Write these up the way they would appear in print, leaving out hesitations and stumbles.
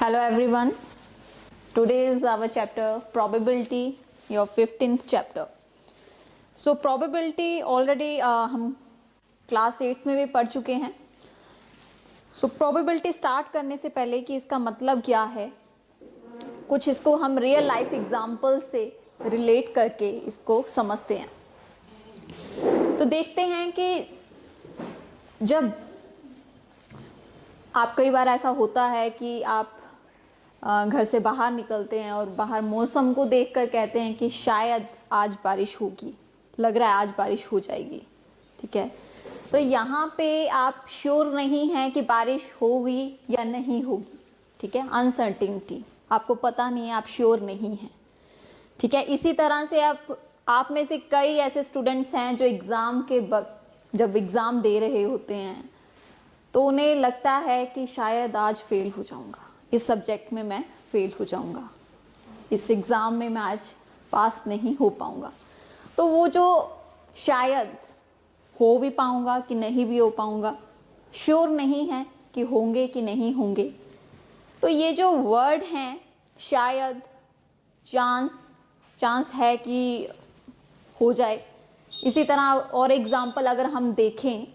Hello everyone. Today is our chapter probability, your 15th chapter. So probability already हम class 8 में भी पढ़ चुके हैं. So probability स्टार्ट करने से पहले कि इसका मतलब क्या है, कुछ इसको हम रियल लाइफ एग्जाम्पल से रिलेट करके इसको समझते हैं. तो देखते हैं कि जब आप कई बार ऐसा होता है कि आप घर से बाहर निकलते हैं और बाहर मौसम को देखकर कहते हैं कि शायद आज बारिश होगी, लग रहा है आज बारिश हो जाएगी. ठीक है, तो यहाँ पे आप श्योर नहीं हैं कि बारिश होगी या नहीं होगी. ठीक है, अनसर्टिनिटी, आपको पता नहीं है, आप श्योर नहीं हैं. ठीक है, इसी तरह से आप में से कई ऐसे स्टूडेंट्स हैं जो एग्ज़ाम के वक्त जब एग्ज़ाम दे रहे होते हैं तो उन्हें लगता है कि शायद आज फेल हो जाऊंगा, इस सब्जेक्ट में मैं फेल हो जाऊंगा, इस एग्ज़ाम में मैं आज पास नहीं हो पाऊंगा. तो वो जो शायद हो भी पाऊंगा कि नहीं भी हो पाऊंगा, श्योर नहीं है कि होंगे कि नहीं होंगे. तो ये जो वर्ड हैं शायद, चांस है कि हो जाए. इसी तरह और एग्जाम्पल अगर हम देखें,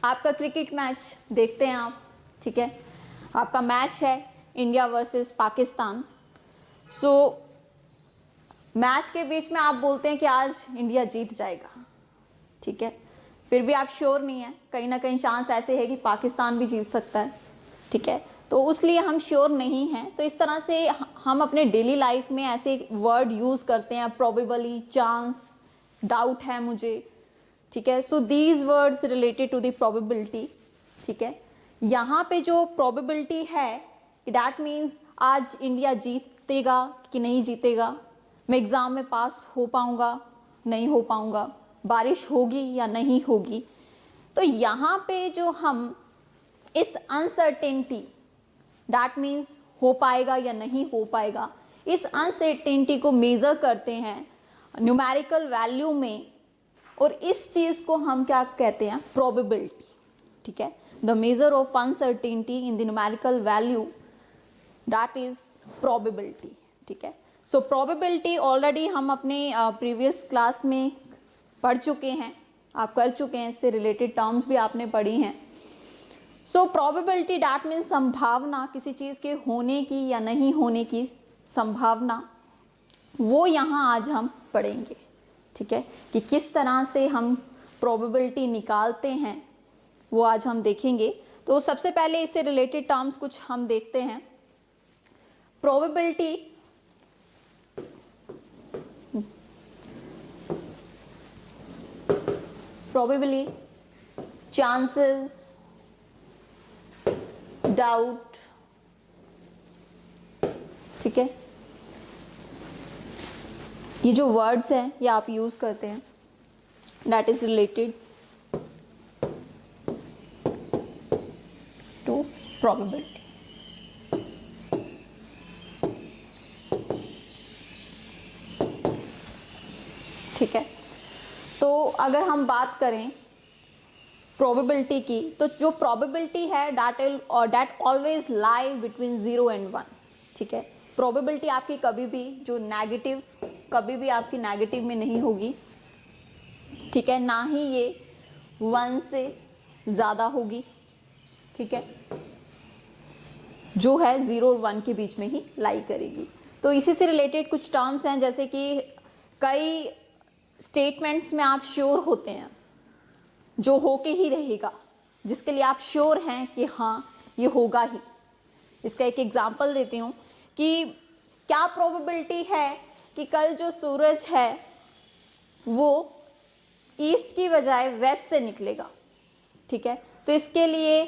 आपका क्रिकेट मैच देखते हैं आप. ठीक है, आपका मैच है India versus Pakistan. So match के बीच में आप बोलते हैं कि आज इंडिया जीत जाएगा. ठीक है, फिर भी आप श्योर नहीं है, कहीं ना कहीं चांस ऐसे है कि पाकिस्तान भी जीत सकता है. ठीक है, तो उसलिए हम श्योर नहीं हैं. तो इस तरह से हम अपने डेली लाइफ में ऐसे वर्ड यूज़ करते हैं, प्रोबेबली, चांस, डाउट है मुझे. ठीक है, so these words related to the probability. ठीक है, यहाँ पे जो प्रोबेबिलिटी है दैट मीन्स आज इंडिया जीतेगा कि नहीं जीतेगा, मैं एग्ज़ाम में पास हो पाऊँगा नहीं हो पाऊँगा, बारिश होगी या नहीं होगी. तो यहाँ पे जो हम इस अनसर्टेनिटी दैट मीन्स हो पाएगा या नहीं हो पाएगा, इस अनसर्टेनिटी को मेज़र करते हैं न्यूमेरिकल वैल्यू में, और इस चीज़ को हम क्या कहते हैं, प्रोबेबिलिटी. ठीक है, the measure of uncertainty in the numerical value that is probability. ठीक है, सो प्रोबेबिलिटी ऑलरेडी हम अपने प्रीवियस क्लास में पढ़ चुके हैं, आप कर चुके हैं, इससे रिलेटेड टर्म्स भी आपने पढ़ी हैं. सो प्रोबेबिलिटी दैट मीन्स संभावना, किसी चीज़ के होने की या नहीं होने की संभावना, वो यहाँ आज हम पढ़ेंगे. ठीक है, कि किस तरह से हम प्रोबेबिलिटी निकालते हैं वो आज हम देखेंगे. तो सबसे पहले इससे रिलेटेड टर्म्स कुछ हम देखते हैं. Probability probably, chances, doubt. ठीक है, ये जो वर्ड्स हैं ये आप यूज़ करते हैं, that is related to probability. ठीक है, तो अगर हम बात करें प्रोबेबिलिटी की, तो जो प्रोबेबिलिटी है that always lie between 0 and 1. ठीक है, प्रोबेबिलिटी आपकी कभी भी जो नेगेटिव, कभी भी आपकी नेगेटिव में नहीं होगी. ठीक है, ना ही ये 1 से ज़्यादा होगी. ठीक है, जो है 0 और 1 के बीच में ही लाई करेगी. तो इसी से रिलेटेड कुछ टर्म्स हैं, जैसे कि कई स्टेटमेंट्स में आप श्योर होते हैं, जो होके ही रहेगा, जिसके लिए आप श्योर हैं कि हाँ ये होगा ही. इसका एक एग्जांपल देती हूँ कि क्या प्रोबेबिलिटी है कि कल जो सूरज है वो ईस्ट की बजाय वेस्ट से निकलेगा. ठीक है, तो इसके लिए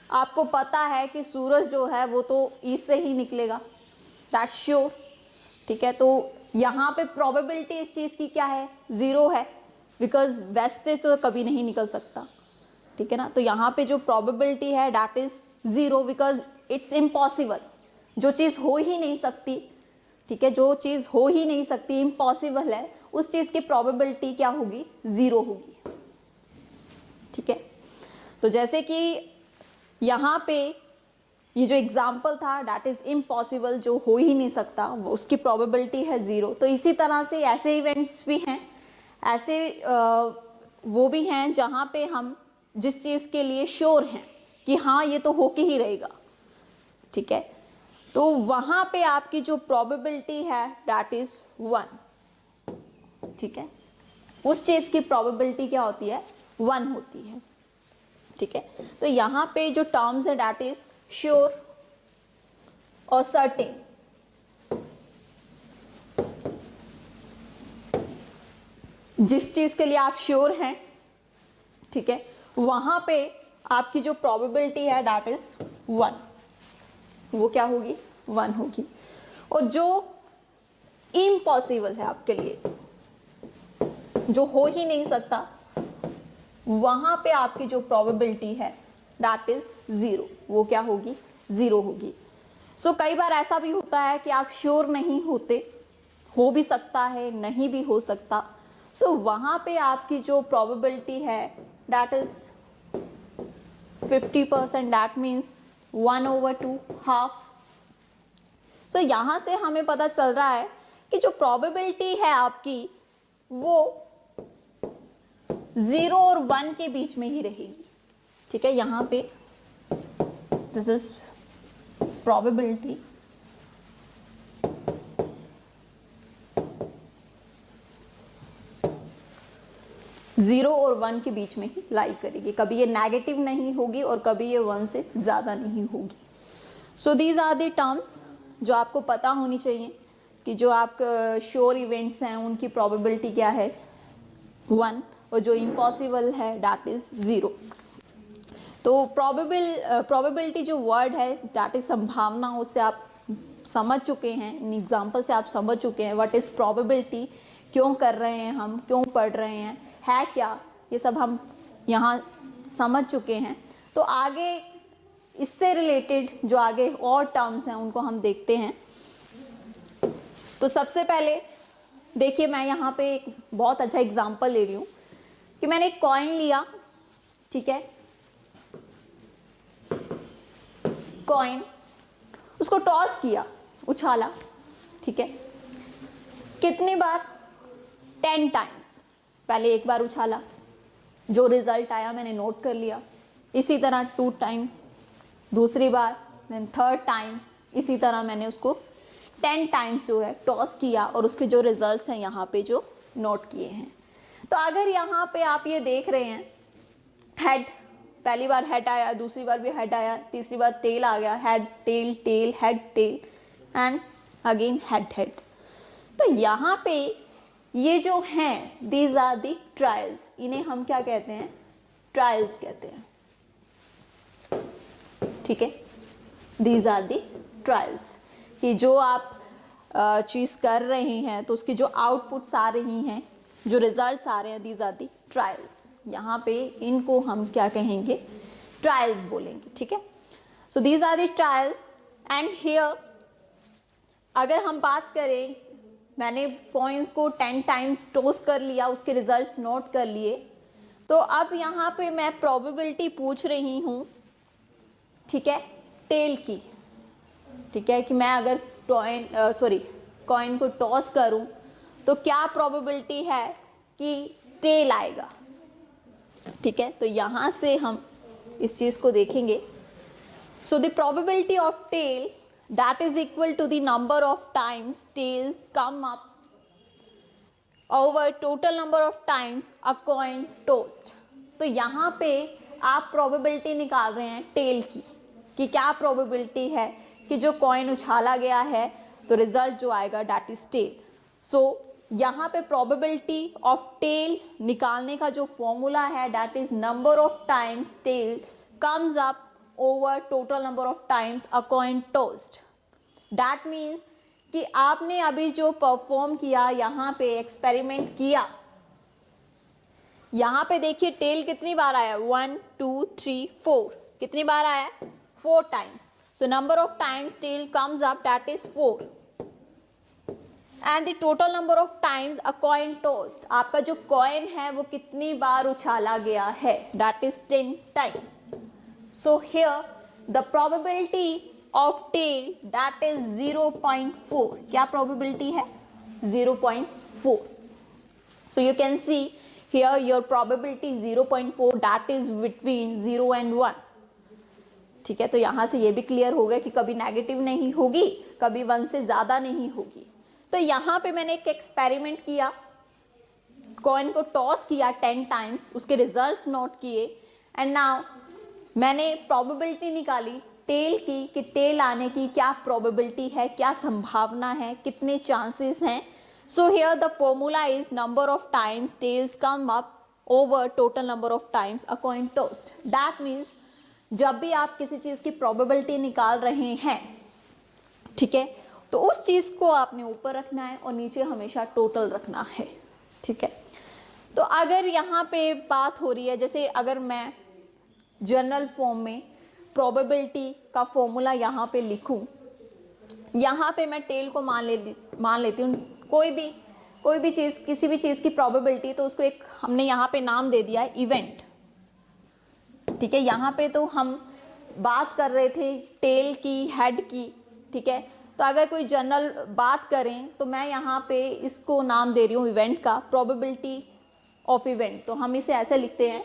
आपको पता है कि सूरज जो है वो तो ईस्ट से ही निकलेगा, दैट्स श्योर. ठीक है, तो यहाँ पे प्रोबेबिलिटी इस चीज़ की क्या है, 0 है, बिकॉज वेस्ट से तो कभी नहीं निकल सकता. ठीक है ना, तो यहाँ पे जो प्रोबेबिलिटी है that is 0 because it's impossible, जो चीज़ हो ही नहीं सकती. ठीक है, जो चीज़ हो ही नहीं सकती, इम्पॉसिबल है, उस चीज़ की प्रोबेबिलिटी क्या होगी, 0 होगी. ठीक है, तो जैसे कि यहाँ पे ये जो एग्जाम्पल था डैट इज़ इम्पॉसिबल, जो हो ही नहीं सकता, वो उसकी प्रोबेबिलिटी है 0। तो इसी तरह से ऐसे इवेंट्स भी हैं, ऐसे वो भी हैं जहाँ पे हम जिस चीज़ के लिए श्योर हैं कि हाँ ये तो होके ही रहेगा, ठीक है, तो वहाँ पे आपकी जो प्रोबेबिलिटी है डैट इज़ 1, ठीक है, उस चीज़ की प्रोबेबिलिटी क्या होती है, 1 होती है, ठीक है। तो यहाँ पे जो टर्म्स है डैट इज श्योर और सर्टेन। जिस चीज़ के लिए आप श्योर हैं, ठीक है, वहाँ पे आपकी जो प्रोबेबिलिटी है डैट इज 1, वो क्या होगी, 1 होगी। और जो इम्पॉसिबल है आपके लिए, जो हो ही नहीं सकता, वहाँ पे आपकी जो प्रोबेबिलिटी है दैट इज 0, वो क्या होगी, 0 होगी। सो कई बार ऐसा भी होता है कि आप श्योर नहीं होते, हो भी सकता है नहीं भी हो सकता, सो वहाँ पे आपकी जो प्रोबेबिलिटी है that is 50%, that means 1/2, half. So यहाँ से हमें पता चल रहा है कि जो प्रोबेबिलिटी है आपकी वो 0 और 1 के बीच में ही रहेगी, ठीक है। यहाँ पे दिस इज प्रोबेबिलिटी, जीरो और 1 के बीच में ही लाई करेगी, कभी ये नेगेटिव नहीं होगी और कभी ये 1 से ज़्यादा नहीं होगी। So these are the terms जो आपको पता होनी चाहिए कि जो आप श्योर इवेंट्स हैं उनकी प्रोबेबिलिटी क्या है, 1, और जो इम्पॉसिबल है डैट इज 0। तो प्रोबेबिलिटी जो वर्ड है डैट इज संभावना, उससे आप समझ चुके हैं, इन एग्जाम्पल से आप समझ चुके हैं व्हाट इज प्रोबेबिलिटी, क्यों कर रहे हैं हम, क्यों पढ़ रहे हैं, है क्या, ये सब हम यहाँ समझ चुके हैं। तो आगे इससे रिलेटेड जो आगे और टर्म्स हैं उनको हम देखते हैं। तो सबसे पहले देखिए, मैं यहाँ पे एक बहुत अच्छा एग्जाम्पल ले रही हूँ कि मैंने एक कॉइन लिया, ठीक है, कॉइन, उसको टॉस किया, उछाला, ठीक है, कितनी बार, 10 टाइम्स। पहले एक बार उछाला, जो रिजल्ट आया मैंने नोट कर लिया, इसी तरह 2 टाइम्स, दूसरी बार, देन 3rd टाइम, इसी तरह मैंने उसको 10 टाइम्स जो है टॉस किया और उसके जो रिजल्ट्स हैं यहाँ पे जो नोट किए हैं। तो अगर यहाँ पे आप ये देख रहे हैं, हेड, पहली बार हेड आया, दूसरी बार भी हेड आया, तीसरी बार टेल आ गया, head tail tail head tail and again head head. तो यहाँ पे ये जो हैं दीज आर दी ट्रायल्स, इन्हें हम क्या कहते हैं, ट्रायल्स कहते हैं, ठीक है, दीज आर दी ट्रायल्स, कि जो आप चीज़ कर रहे हैं तो उसकी जो आउटपुट्स आ रही हैं, जो रिजल्ट्स आ रहे हैं, दीज आर दी ट्रायल्स। यहाँ पे इनको हम क्या कहेंगे, ट्रायल्स बोलेंगे, ठीक है। So these are the trials and here अगर हम बात करें, मैंने कॉइन्स को 10 टाइम्स टॉस कर लिया, उसके रिजल्ट्स नोट कर लिए, तो अब यहाँ पे मैं प्रोबेबिलिटी पूछ रही हूँ, ठीक है, टेल की, ठीक है, कि मैं अगर कॉइन को टॉस करूँ तो क्या प्रोबेबिलिटी है कि टेल आएगा, ठीक है। तो यहाँ से हम इस चीज़ को देखेंगे। So the probability of tail that is equal to the number of times tails come up over total number of times a coin tossed। तो यहाँ पे आप प्रोबेबिलिटी निकाल रहे हैं टेल की, कि क्या प्रोबेबिलिटी है कि जो कॉइन उछाला गया है तो रिजल्ट जो आएगा डैट इज टेल। सो यहाँ पे प्रोबेबिलिटी ऑफ टेल निकालने का जो फॉर्मूला है that is number of times tail comes up over total number of times a coin tossed। That means कि आपने अभी जो परफॉर्म किया, यहाँ पे एक्सपेरिमेंट किया, यहाँ पे देखिए टेल कितनी बार आया, 1 2 3 4, कितनी बार आया, 4 times. So number of times tail comes up that is 4 and the total number of times a coin tossed, आपका जो कॉइन है वो कितनी बार उछाला गया है, that is 10 time. So here the probability of tail that is 0.4. क्या probability है? 0.4. So you can see here your probability 0.4 that is between 0 and 1. ठीक है, तो यहां से ये भी क्लियर हो गया कि कभी नेगेटिव नहीं होगी, कभी 1 से ज्यादा नहीं होगी. तो यहां पे मैंने एक एक्सपेरिमेंट किया, कॉइन को टॉस किया 10 टाइम्स, उसके रिजल्ट्स नोट किए, एंड नाउ मैंने प्रोबेबिलिटी निकाली टेल की कि टेल आने की क्या प्रोबेबिलिटी है, क्या संभावना है, कितने चांसेस हैं. So here the formula is number of times tails come up over total number of times a coin tossed. That means जब भी आप किसी चीज़ की प्रोबेबिलिटी निकाल रहे हैं, ठीक है, तो उस चीज़ को आपने ऊपर रखना है और नीचे हमेशा टोटल रखना है. ठीक है, तो अगर यहाँ पे बात हो रही है, जैसे अगर मैं जनरल फॉर्म में प्रोबेबिलिटी का फॉर्मूला यहाँ पे लिखूँ, यहाँ पे मैं टेल को मान लेती हूँ. कोई भी चीज़, किसी भी चीज़ की प्रोबेबिलिटी, तो उसको एक हमने यहाँ पे नाम दे दिया है इवेंट. ठीक है, यहाँ पे तो हम बात कर रहे थे टेल की, हेड की. ठीक है, तो अगर कोई जनरल बात करें तो मैं यहाँ पे इसको नाम दे रही हूँ इवेंट का, प्रोबेबिलिटी ऑफ इवेंट. तो हम इसे ऐसे लिखते हैं,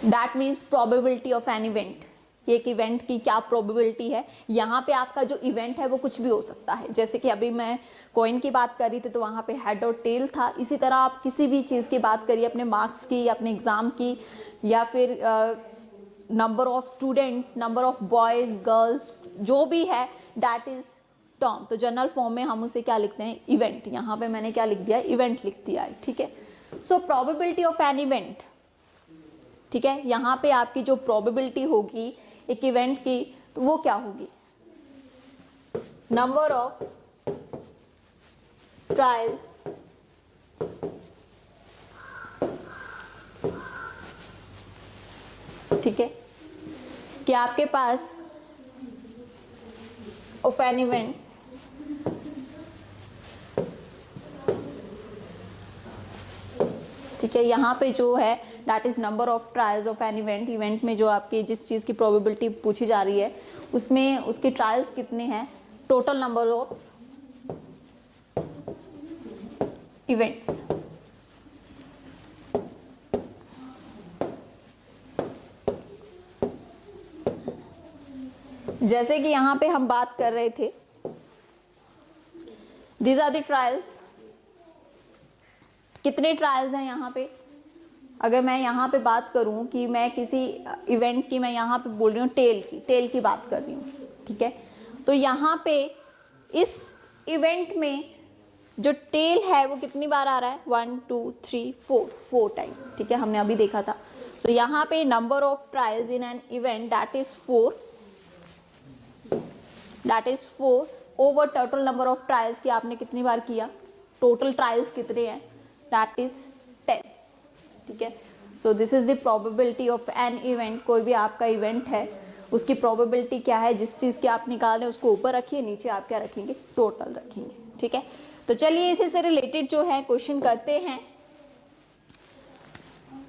that means probability of an event. एक इवेंट की क्या प्रोबेबिलिटी है. यहाँ पे आपका जो इवेंट है वो कुछ भी हो सकता है. जैसे कि अभी मैं कॉइन की बात कर रही थी तो वहाँ पे हेड और टेल था. इसी तरह आप किसी भी चीज़ की बात करिए, अपने मार्क्स की, अपने एग्ज़ाम की, या फिर number of students, number of boys girls, जो भी है दैट इज़ टर्म. तो जनरल फॉर्म में हम उसे क्या लिखते हैं? इवेंट. यहाँ पे मैंने क्या लिख दिया? इवेंट लिख दिया है. ठीक है, सो प्रोबेबिलिटी ऑफ एन इवेंट. ठीक है, यहाँ पे आपकी जो प्रोबेबिलिटी होगी एक इवेंट की, तो वो क्या होगी? नंबर ऑफ ट्रायल्स ठीक है, कि आपके पास ऑफ एन इवेंट ठीक है, यहाँ पे जो है that is number of trials of an event. Event में जो आपकी जिस चीज़ की प्रोबेबिलिटी पूछी जा रही है उसमें उसके ट्रायल्स कितने हैं, टोटल नंबर ऑफ इवेंट्स. जैसे कि यहाँ पे हम बात कर रहे थे, दीज आर द ट्रायल्स. कितने ट्रायल्स हैं यहाँ पे? अगर मैं यहाँ पे बात करूँ कि मैं किसी इवेंट की, मैं यहाँ पे बोल रही हूँ टेल की बात कर रही हूँ. ठीक है, तो यहाँ पे इस इवेंट में जो टेल है वो कितनी बार आ रहा है? 1 2 3 4 टाइम्स. ठीक है, हमने अभी देखा था. सो यहाँ पे number of trials in an event that is 4 over total number of trials की आपने कितनी बार किया, टोटल ट्रायल्स कितने हैं, दैट इज 10. ठीक है, सो this is the probability of an event. कोई भी आपका इवेंट है उसकी प्रोबेबिलिटी क्या है, जिस चीज़ की आप निकाल रहे हैं उसको ऊपर रखिए, नीचे आप क्या रखेंगे? टोटल रखेंगे. ठीक है, तो चलिए इसी से रिलेटेड जो है क्वेश्चन करते हैं.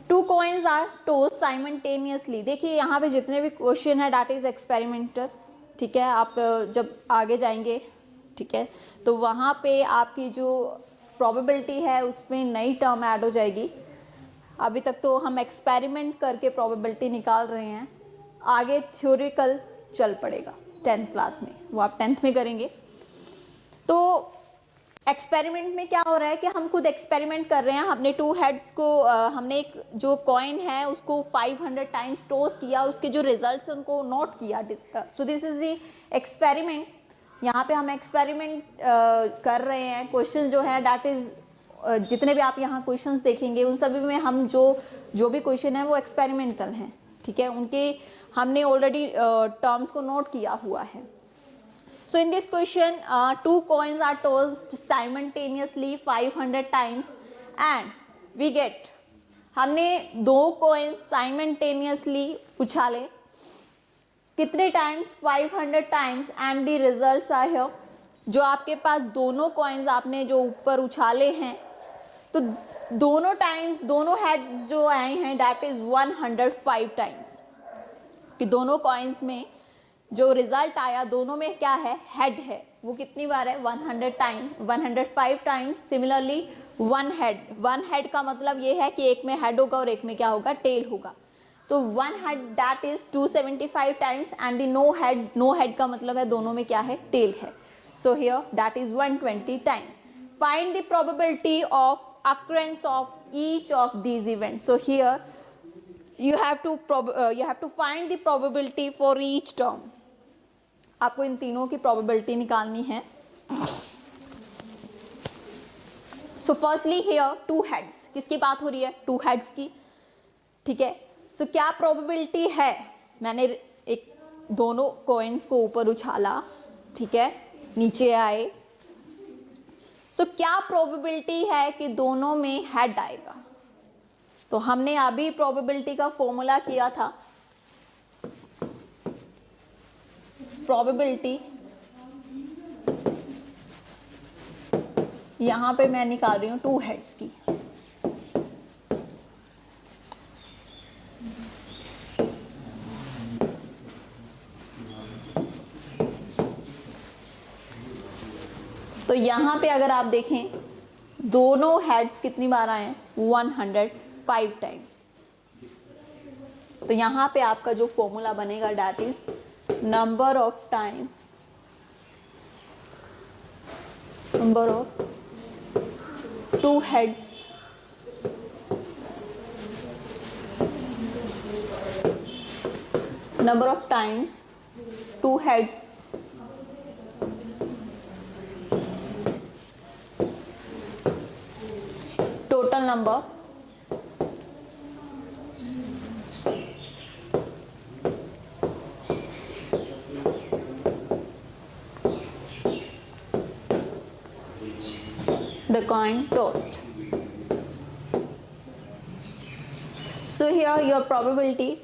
2 coins आर टॉस्ड साइमल्टेनियसली. देखिए यहाँ पे जितने भी क्वेश्चन है दैट इज एक्सपेरिमेंटल. ठीक है, आप जब आगे जाएंगे, ठीक है, तो वहाँ पे आपकी जो प्रोबेबिलिटी है उसमें नई टर्म ऐड हो जाएगी. अभी तक तो हम एक्सपेरिमेंट करके प्रोबेबिलिटी निकाल रहे हैं, आगे थ्योरिकल चल पड़ेगा 10th क्लास में, वो आप 10th में करेंगे. तो एक्सपेरिमेंट में क्या हो रहा है कि हम खुद एक्सपेरिमेंट कर रहे हैं. हमने 2 हेड्स को हमने एक जो कॉइन है उसको 500 टाइम्स टॉस किया, उसके जो रिजल्ट्स उनको नोट किया. सो दिस इज द एक्सपेरिमेंट. यहाँ पे हम एक्सपेरिमेंट कर रहे हैं. क्वेश्चन जो है दैट इज जितने भी आप यहाँ क्वेश्चंस देखेंगे उन सभी में हम जो भी क्वेश्चन है वो एक्सपेरिमेंटल हैं. ठीक है, उनके हमने ऑलरेडी टर्म्स को नोट किया हुआ है. So in this question, 2 coins are tossed simultaneously 500 times and we get, हमने 2 coins simultaneously उछाले कितने times? 500 times. And the results are here. जो आपके पास दोनों coins आपने जो ऊपर उछाले हैं, तो दोनों टाइम्स, दोनों हेड्स जो आए हैं दैट इज 105 टाइम्स, कि दोनों कॉइन्स में जो रिजल्ट आया दोनों में क्या है, हेड है, वो कितनी बार है, 100 time, 105 times. Similarly one head का मतलब ये है कि एक में हेड होगा और एक में क्या होगा, टेल होगा। तो one head that is 275 times and the no head का मतलब है दोनों में क्या है, टेल है। So here that is 120 times. Find the probability of occurrence of each of these events. So here you have to find the probability for each term. आपको इन तीनों की probability निकालनी है। So firstly here two heads, किसकी बात हो रही है, two heads की, ठीक है। So क्या probability है, मैंने एक दोनों coins को ऊपर उछाला, ठीक है, नीचे आए, सो क्या प्रोबेबिलिटी है कि दोनों में हेड आएगा। तो हमने अभी प्रोबेबिलिटी का फॉर्मूला किया था, प्रोबेबिलिटी यहां पे मैं निकाल रही हूं टू हेड्स की। तो यहां पे अगर आप देखें दोनों हेड्स कितनी बार आए हैं, 105 टाइम्स। तो यहां पे आपका जो फॉर्मूला बनेगा that is number of two heads number of times two heads total number the coin tossed. So here your probability,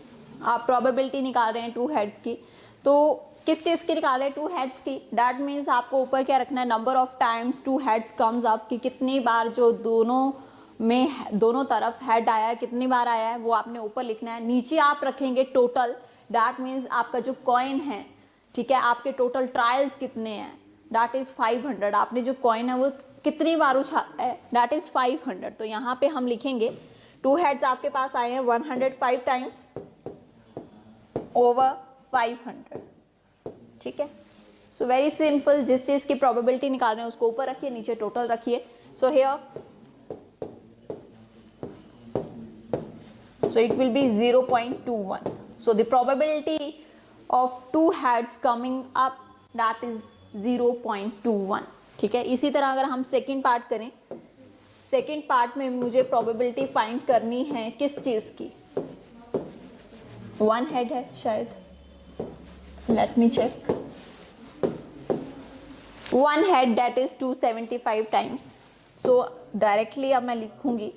आप probability निकाल रहे हैं टू हेड्स की, तो किस चीज़ की निकाल रहे हैं, टू हेड्स की। डैट मीन्स आपको ऊपर क्या रखना है, number of times two heads comes up, कि कितनी बार जो दोनों तरफ हेड आया है, कितनी बार आया है वो आपने ऊपर लिखना है। नीचे आप रखेंगे टोटल, डैट मीन्स आपका जो कॉइन है, ठीक है, आपके टोटल ट्रायल्स कितने हैं, डैट इज 500। आपने जो कॉइन है वो कितनी बार उछाला है, डैट इज 500। तो यहाँ पे हम लिखेंगे टू हेड्स आपके पास आए हैं 105 टाइम्स ओवर 500, ठीक है। सो वेरी सिंपल, जिस चीज़ की प्रोबेबिलिटी निकाल रहे हैं उसको ऊपर रखिए, नीचे टोटल रखिए। So here so it will be 0.21. So the probability of two heads coming up that is 0.21, ठीक है। इसी तरह अगर हम सेकेंड पार्ट करें, सेकेंड पार्ट में मुझे प्रोबेबिलिटी फाइंड करनी है किस चीज़ की, वन हेड है शायद, let me check, one head that is 275 times. So directly अब मैं लिखूंगी,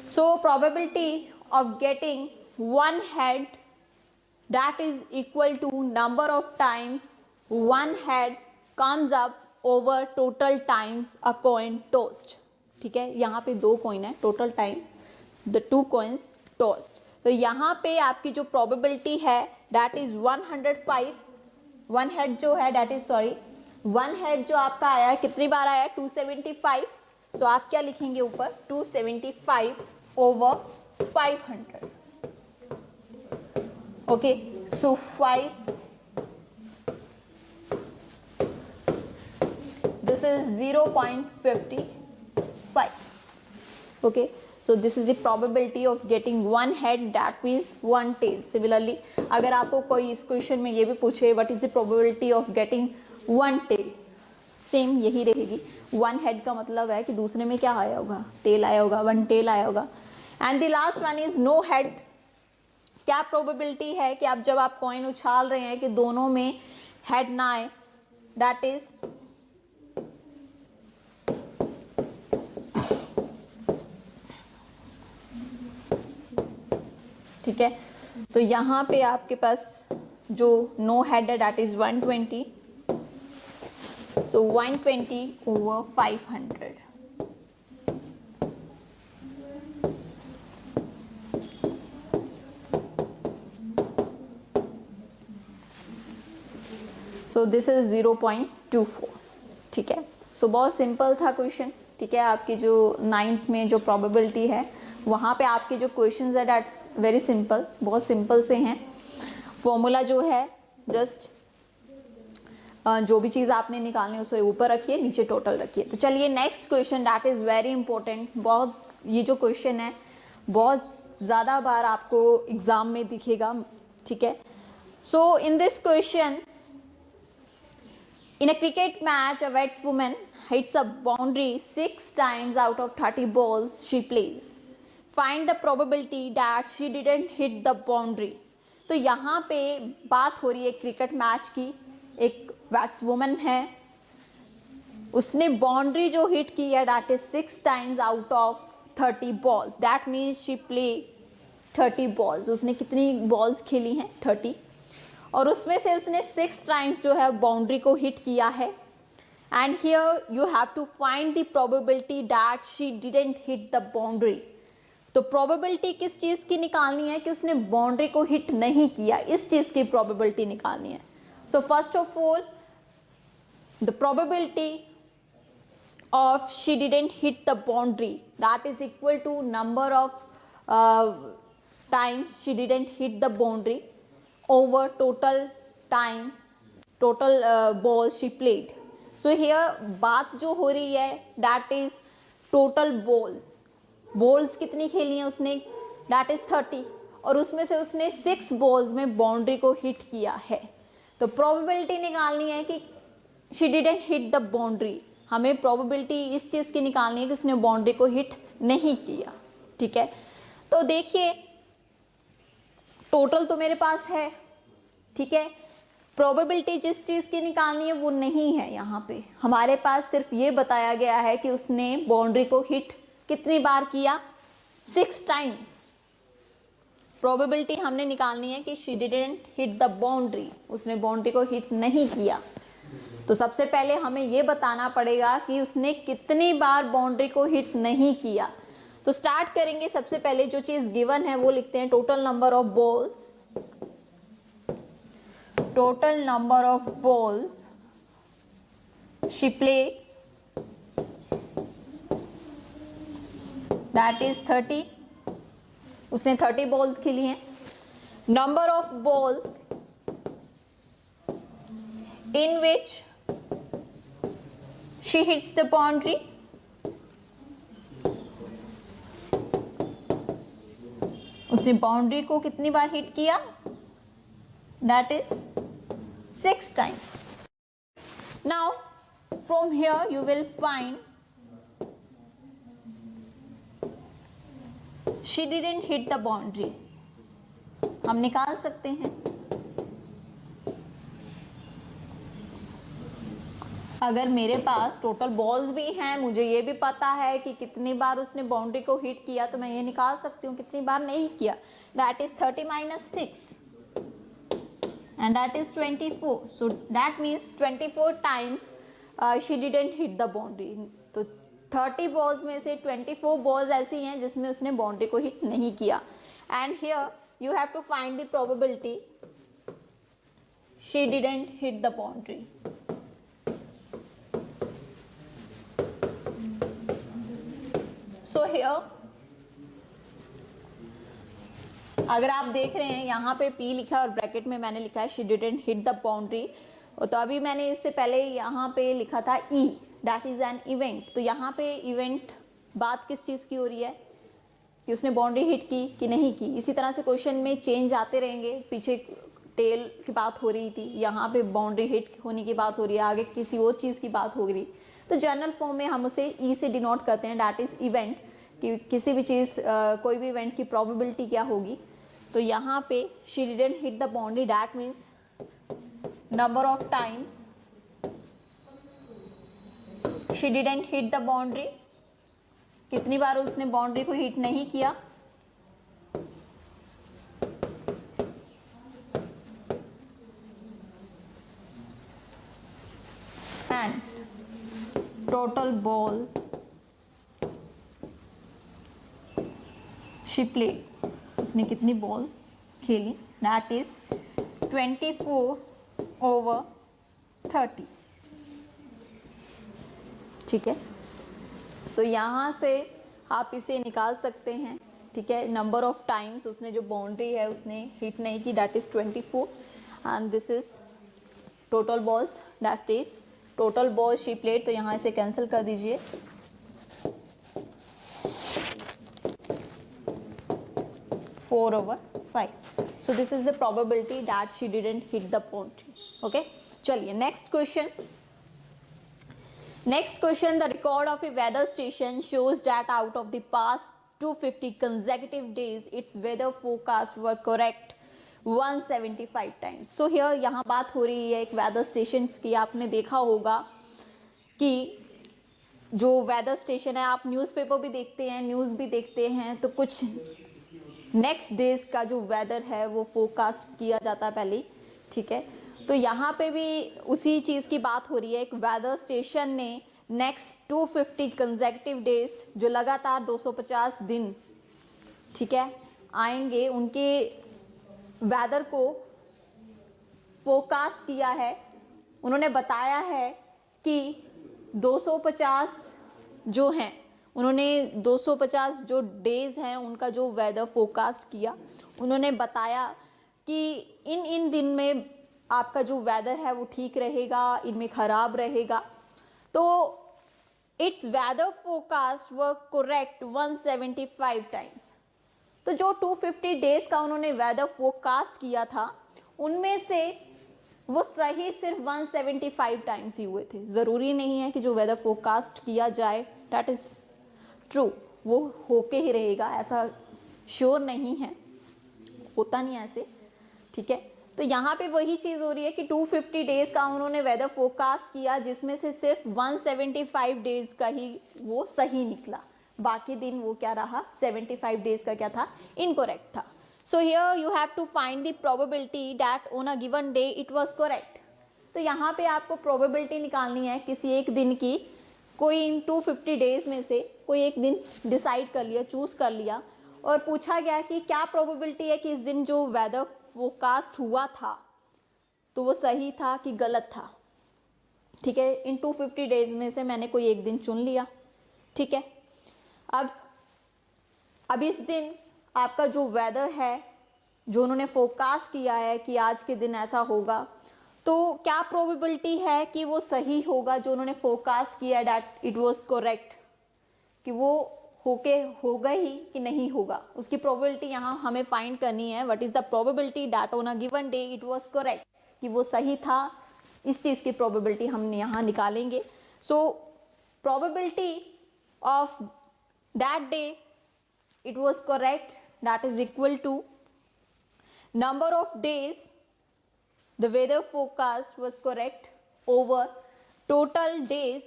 so probability of getting one head that is equal to number of times one head comes up over total time a coin tossed, ठीक है। यहाँ पे दो coin है, total time the two coins tossed. तो यहाँ पे आपकी जो प्रोबेबिलिटी है दैट इज 105, वन हेड जो है that is sorry one head जो आपका आया है कितनी बार आया है, 275। सो आप क्या लिखेंगे ऊपर, 275 over 500, okay, so 5, this is 0.55, okay, so this is the probability of getting one head that means one tail. Similarly अगर आपको कोई इस क्वेश्चन में ये भी पूछे what is the probability of getting one tail, same यही रहेगी। वन हेड का मतलब है कि दूसरे में क्या आया होगा, टेल आया होगा, वन टेल आया होगा। And the last one is no head. क्या प्रोबेबिलिटी है कि आप जब आप कॉइन उछाल रहे हैं कि दोनों में हेड ना आए, दैट इज ठीक है। तो यहाँ पे आपके पास जो नो हेड है that is 120, so 120 over 500, so this is 0.24, ठीक है। सो बहुत सिंपल था क्वेश्चन, ठीक है। आपकी जो 9th में जो प्रोबेबिलिटी है वहाँ पे आपके जो क्वेश्चंस है दैट्स वेरी सिंपल, बहुत सिंपल से हैं। फॉर्मूला जो है जस्ट जो भी चीज़ आपने निकालनी है उसे ऊपर रखिए, नीचे टोटल रखिए। तो चलिए next question that is very important. बहुत ये जो क्वेश्चन है बहुत ज़्यादा बार आपको एग्जाम में दिखेगा, ठीक है। So in this question, in a cricket match a batswoman hits a boundary 6 times out of 30 balls she plays. Find the probability that she didn't hit the boundary. तो यहाँ पे बात हो रही है क्रिकेट मैच की। एक बैट्सवुमन है, उसने बाउंड्री जो हिट की है that is 6 times out of 30 balls, that means she play 30 balls. उसने कितनी बॉल्स खेली हैं? 30, और उसमें से उसने 6 टाइम्स जो है बाउंड्री को हिट किया है। And here you have to find the probability that she didn't hit the boundary. तो प्रोबेबिलिटी किस चीज़ की निकालनी है कि उसने बाउंड्री को हिट नहीं किया, इस चीज़ की प्रोबेबिलिटी निकालनी है। So first of all the probability of she didn't hit the boundary that is equal to number of times she didn't hit the boundary over total time, total balls she played. So here बात जो हो रही है that is total balls कितनी खेली हैं उसने, that is 30, और उसमें से उसने 6 balls में बाउंड्री को हिट किया है। तो प्रोबेबिलिटी निकालनी है कि she didn't hit the boundary। हमें प्रोबेबिलिटी इस चीज़ की निकालनी है कि उसने बाउंड्री को हिट नहीं किया, ठीक है। तो देखिए टोटल तो मेरे पास है, ठीक है। प्रोबेबिलिटी जिस चीज़ की निकालनी है वो नहीं है। यहाँ पे हमारे पास सिर्फ ये बताया गया है कि उसने बाउंड्री को हिट कितनी बार किया, 6 टाइम्स। प्रोबेबिलिटी हमने निकालनी है कि she didn't hit the boundary, उसने बाउंड्री को हिट नहीं किया। तो सबसे पहले हमें ये बताना पड़ेगा कि उसने कितनी बार बाउंड्री को हिट नहीं किया। तो स्टार्ट करेंगे, सबसे पहले जो चीज़ गिवन है वो लिखते हैं total number of balls, total number of balls she play that is 30, उसने 30 बॉल्स खेली हैं। Number of balls in which she hits the boundary, उसने बाउंड्री को कितनी बार हिट किया, that is 6 times. Now from here you will find she didn't hit the boundary, हम निकाल सकते हैं। अगर मेरे पास टोटल बॉल्स भी हैं, मुझे ये भी पता है कि कितनी बार उसने बाउंड्री को हिट किया, तो मैं ये निकाल सकती हूँ कितनी बार नहीं किया। That is 30 - 6 and that is 24, so that means 24 times she didn't hit the boundary. तो 30 बॉल्स में से 24 बॉल्स ऐसी हैं जिसमें उसने बाउंड्री को हिट नहीं किया। And here you have to find the probability she didn't hit the boundary. So here अगर आप देख रहे हैं यहाँ पे P लिखा है और ब्रैकेट में मैंने लिखा है she didn't hit the boundary, तो अभी मैंने इससे पहले यहाँ पे लिखा था E that is an event। तो यहाँ पे इवेंट बात किस चीज़ की हो रही है कि उसने बाउंड्री हिट की कि नहीं की। इसी तरह से क्वेश्चन में चेंज आते रहेंगे, पीछे टेल की बात हो रही थी, यहाँ पे बाउंड्री हिट होने की बात हो रही है, आगे किसी और चीज़ की बात हो रही। तो जनरल फॉर्म में हम उसे ई से डिनोट करते हैं, दैट इज इवेंट, कि किसी भी चीज़ कोई भी इवेंट की प्रोबेबिलिटी क्या होगी। तो यहाँ पे she didn't hit the boundary, that means number of times she didn't hit the boundary, कितनी बार उसने बाउंड्री को हिट नहीं किया। And total ball she played, उसने कितनी बॉल खेली, दैट इज 24 ओवर 30। ठीक है, तो यहाँ से आप इसे निकाल सकते हैं। ठीक है, नंबर ऑफ टाइम्स उसने जो बाउंड्री है उसने हिट नहीं की, that is 24, and this is total balls, that is total ball she played. तो यहाँ इसे कैंसिल कर दीजिए। Four over 5। So this is the probability that she didn't hit the boundary. Okay, चलिए next question. Next question, the record of a weather station shows that out of the past 250 consecutive days, its weather forecasts were correct 175 times. So here यहाँ बात हो रही है एक weather stations की। आपने देखा होगा कि जो weather station है, आप न्यूज़पेपर भी देखते हैं, न्यूज़ भी देखते हैं, तो कुछ नेक्स्ट डेज का जो वेदर है वो फोरकास्ट किया जाता है पहले। ठीक है, तो यहाँ पे भी उसी चीज़ की बात हो रही है। एक वेदर स्टेशन ने नेक्स्ट 250 कंसेक्यूटिव डेज, जो लगातार 250 दिन, ठीक है, आएंगे, उनके वेदर को फोरकास्ट किया है। उन्होंने बताया है कि 250 जो हैं, उन्होंने 250 जो डेज हैं उनका जो वेदर फोरकास्ट किया, उन्होंने बताया कि इन इन दिन में आपका जो वेदर है वो ठीक रहेगा, इनमें ख़राब रहेगा। तो it's weather forecast were correct 175 times. तो जो 250 डेज का उन्होंने वेदर फोरकास्ट किया था, उनमें से वो सही सिर्फ 175 टाइम्स ही हुए थे। ज़रूरी नहीं है कि जो वेदर फोरकास्ट किया जाए दैट इज़ ट्रू, वो होके ही रहेगा, ऐसा श्योर नहीं है, होता नहीं ऐसे। ठीक है, तो यहाँ पे वही चीज़ हो रही है कि 250 डेज़ का उन्होंने वेदर फोरकास्ट किया, जिसमें से सिर्फ 175 डेज़ का ही वो सही निकला, बाकी दिन वो क्या रहा, 75 डेज़ का क्या था, इनकरेक्ट था। So here you have to find the probability that on a given day it was correct. तो यहाँ पे आपको प्रोबेबिलिटी निकालनी है किसी एक दिन की। कोई इन 250 डेज़ में से कोई एक दिन डिसाइड कर लिया, चूज़ कर लिया, और पूछा गया कि क्या प्रोबेबिलिटी है कि इस दिन जो वेदर फोरकास्ट हुआ था तो वो सही था कि गलत था। ठीक है, इन 250 डेज में से मैंने कोई एक दिन चुन लिया। ठीक है, अब इस दिन आपका जो वेदर है, जो उन्होंने फोरकास्ट किया है कि आज के दिन ऐसा होगा, तो क्या प्रोबेबिलिटी है कि वो सही होगा, जो उन्होंने फोरकास्ट किया दैट इट वाज करेक्ट, कि वो होके होगा ही कि नहीं होगा, उसकी प्रोबेबिलिटी यहाँ हमें फाइंड करनी है। What is the probability that on a given day it was correct, कि वो सही था, इस चीज़ की प्रोबेबिलिटी हम यहाँ निकालेंगे। सो probability of that day it was correct, that is equal to number of days the weather forecast was correct over total days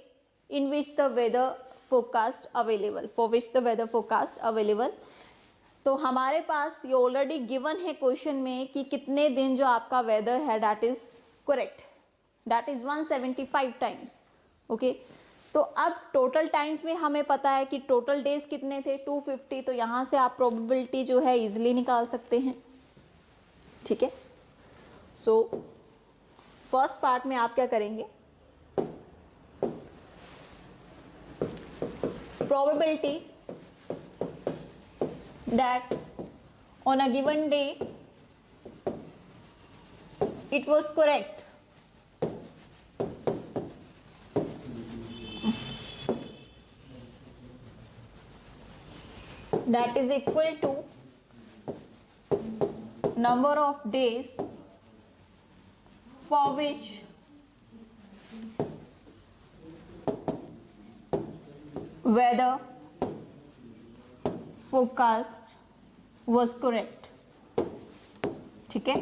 in which the weather forecast available, for which the weather forecast available। तो हमारे पास ये already given है question में कि कितने दिन जो आपका वेदर है that is correct, that is 175 times. Okay, तो अब टोटल टाइम्स में हमें पता है कि टोटल डेज कितने थे, 250। तो यहाँ से आप प्रोबेबिलिटी जो है इजीली निकाल सकते हैं। ठीक है, सो फर्स्ट पार्ट में आप क्या करेंगे, probability that on a given day it was correct, that is equal to number of days for which weather forecast was correct। ठीक है,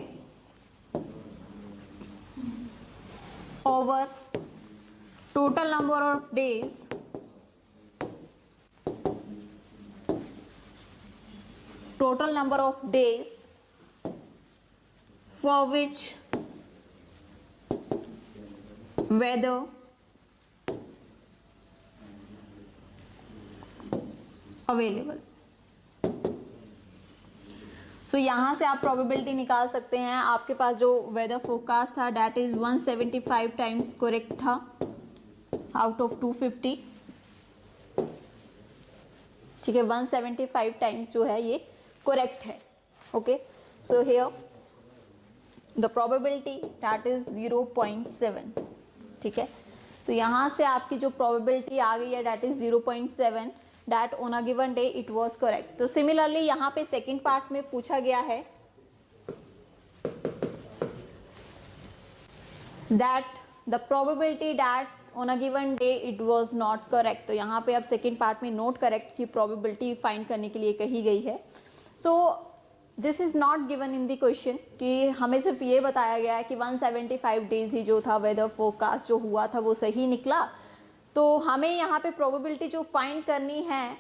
over total number of days for which weather available। सो यहाँ से आप probability निकाल सकते हैं। आपके पास जो वेदर फोरकास्ट था डैट इज़ 175 टाइम्स करेक्ट था आउट ऑफ 250। ठीक है, 175 टाइम्स जो है ये करेक्ट है। Okay, so here the probability that is 0.7। ठीक है, तो यहाँ से आपकी जो प्रोबेबिलिटी आ गई है that is 0.7 that on a given day it was correct. तो सिमिलरली यहाँ पे सेकंड पार्ट में पूछा गया है that the probability that on a given day it was not correct. तो यहाँ पे अब सेकंड पार्ट में नोट करेक्ट की प्रोबेबिलिटी फाइंड करने के लिए कही गई है। So this is not given in the question कि हमें सिर्फ ये बताया गया है कि 175 डेज ही जो था वेदर फोरकास्ट जो हुआ था वो सही निकला। तो हमें यहाँ पे प्रोबेबिलिटी जो फाइंड करनी है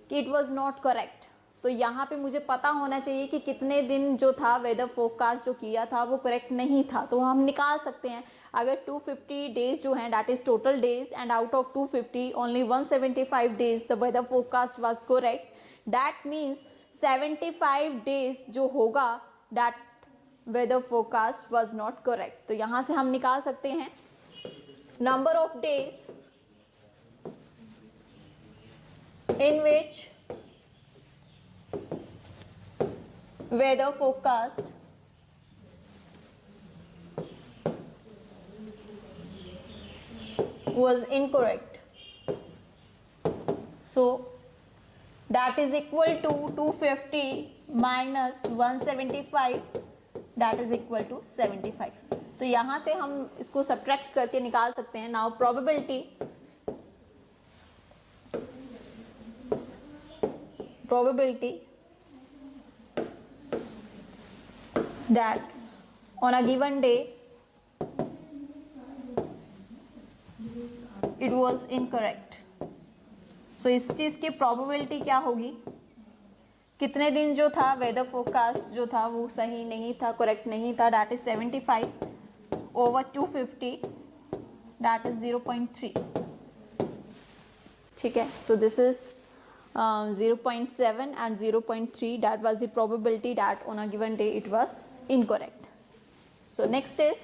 कि इट वाज नॉट करेक्ट, तो यहाँ पे मुझे पता होना चाहिए कि कितने दिन जो था वेदर फोरकास्ट जो किया था वो करेक्ट नहीं था। तो हम निकाल सकते हैं अगर 250 डेज जो हैं that is total days and out of 250 only 175 days the weather forecast was correct, that means 75 days जो होगा that weather forecast was not correct. तो यहाँ से हम निकाल सकते हैं number of days in which weather forecast was incorrect. So that is equal to 250 minus 175 that is equal to 75. तो यहाँ से हम इसको सब्ट्रैक्ट करके निकाल सकते हैं। Now probability that on a given day it was incorrect. So इस चीज़ की probability क्या होगी, कितने दिन जो था वेदर फोरकास्ट जो था वो सही नहीं था, करेक्ट नहीं था, that is 75 over 250 that is 0.3. ठीक है, so this is 0.7 and 0.3 that was the probability that on a given day it was incorrect. So next is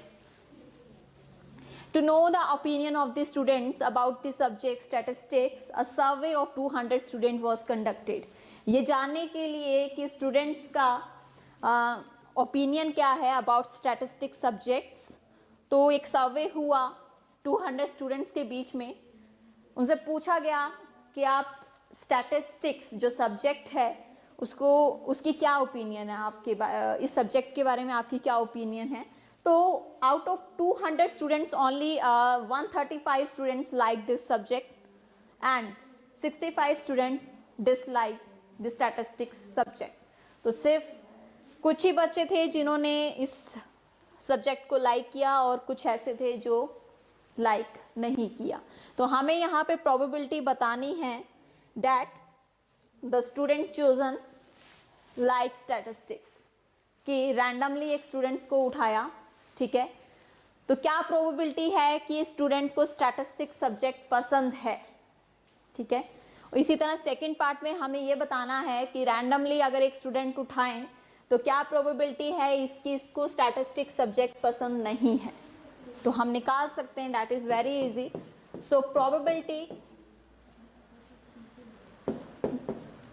to know the opinion of the students about the subject statistics. A survey of 200 students was conducted. ये जानने के लिए कि students का opinion क्या है about statistics subjects, तो एक सर्वे हुआ 200 स्टूडेंट्स के बीच में। उनसे पूछा गया कि आप स्टैटिस्टिक्स जो सब्जेक्ट है उसको उसकी क्या ओपिनियन है, आपके इस सब्जेक्ट के बारे में आपकी क्या ओपिनियन है। तो out of 200 students only 135 students like this subject and 65 student dislike the statistics subject. तो सिर्फ कुछ ही बच्चे थे जिन्होंने इस सब्जेक्ट को लाइक किया और कुछ ऐसे थे जो लाइक नहीं किया। तो हमें यहाँ पे प्रोबेबिलिटी बतानी है that the student chosen like statistics, कि रैंडमली एक स्टूडेंट्स को उठाया। ठीक है, तो क्या प्रोबेबिलिटी है कि स्टूडेंट को स्टैटिस्टिक्स सब्जेक्ट पसंद है। ठीक है, इसी तरह सेकंड पार्ट में हमें ये बताना है कि रैंडमली अगर एक स्टूडेंट उठाएं तो क्या प्रोबेबिलिटी है इसको स्टैटिस्टिक्स सब्जेक्ट पसंद नहीं है। तो हम निकाल सकते हैं, that is very easy. So probability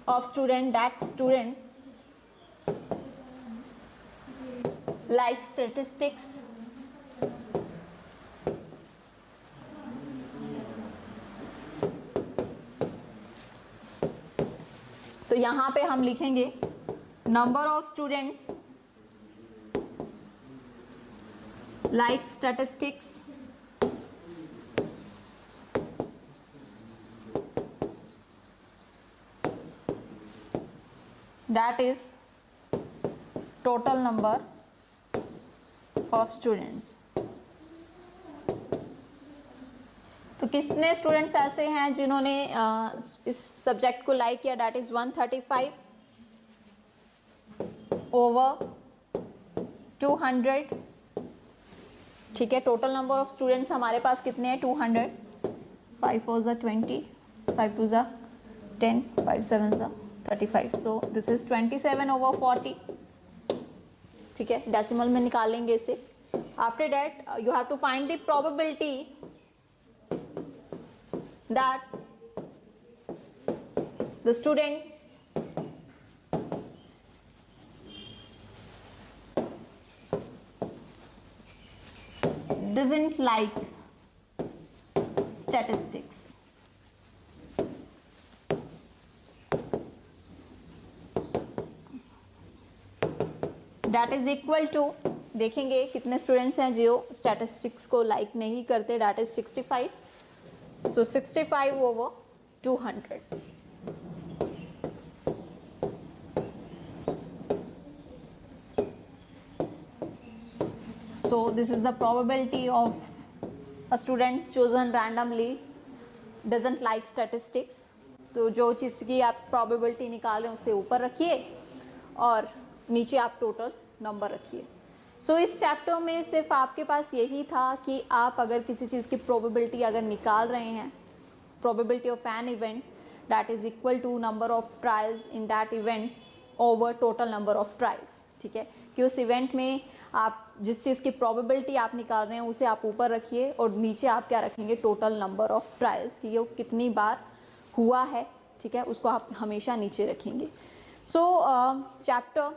of student like statistics तो यहाँ पे हम लिखेंगे number of students like statistics that is total number of students। तो कितने स्टूडेंट्स ऐसे हैं जिन्होंने इस सब्जेक्ट को लाइक किया, दैट इज 135 ओवर 200। ठीक है, टोटल नंबर ऑफ स्टूडेंट्स हमारे पास कितने हैं 200, 5 4 20, 5 2 10, 5 7 35, सो दिस इज 27/40, ठीक है, डेसिमल में निकालेंगे इसे। After that you have to find the probability that the student doesn't like statistics. That is equal to, देखेंगे कितने स्टूडेंट्स हैं जो स्टैटिस्टिक्स को लाइक नहीं करते, that is 65, so 65/200. So this is the probability of a student chosen randomly doesn't like statistics. तो जो चीज़ की आप probability निकालें उसे ऊपर रखिए और नीचे आप टोटल नंबर रखिए। सो इस चैप्टर में सिर्फ आपके पास यही था कि आप अगर किसी चीज़ की probability अगर निकाल रहे हैं, probability of an event that is equal to number of trials in that event over total number of trials, ठीक है, कि उस इवेंट में आप जिस चीज़ की प्रोबेबिलिटी आप निकाल रहे हैं उसे आप ऊपर रखिए और नीचे आप क्या रखेंगे, टोटल नंबर ऑफ ट्रायल्स, कि ये कितनी बार हुआ है, ठीक है, उसको आप हमेशा नीचे रखेंगे। सो chapter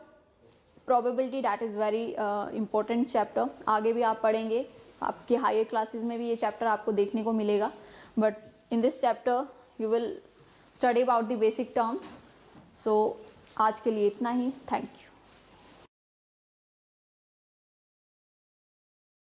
probability that is very important chapter, आगे भी आप पढ़ेंगे, आपके हायर क्लासेस में भी ये चैप्टर आपको देखने को मिलेगा, but in this chapter you will study about the basic terms. So आज के लिए इतना ही, थैंक यू।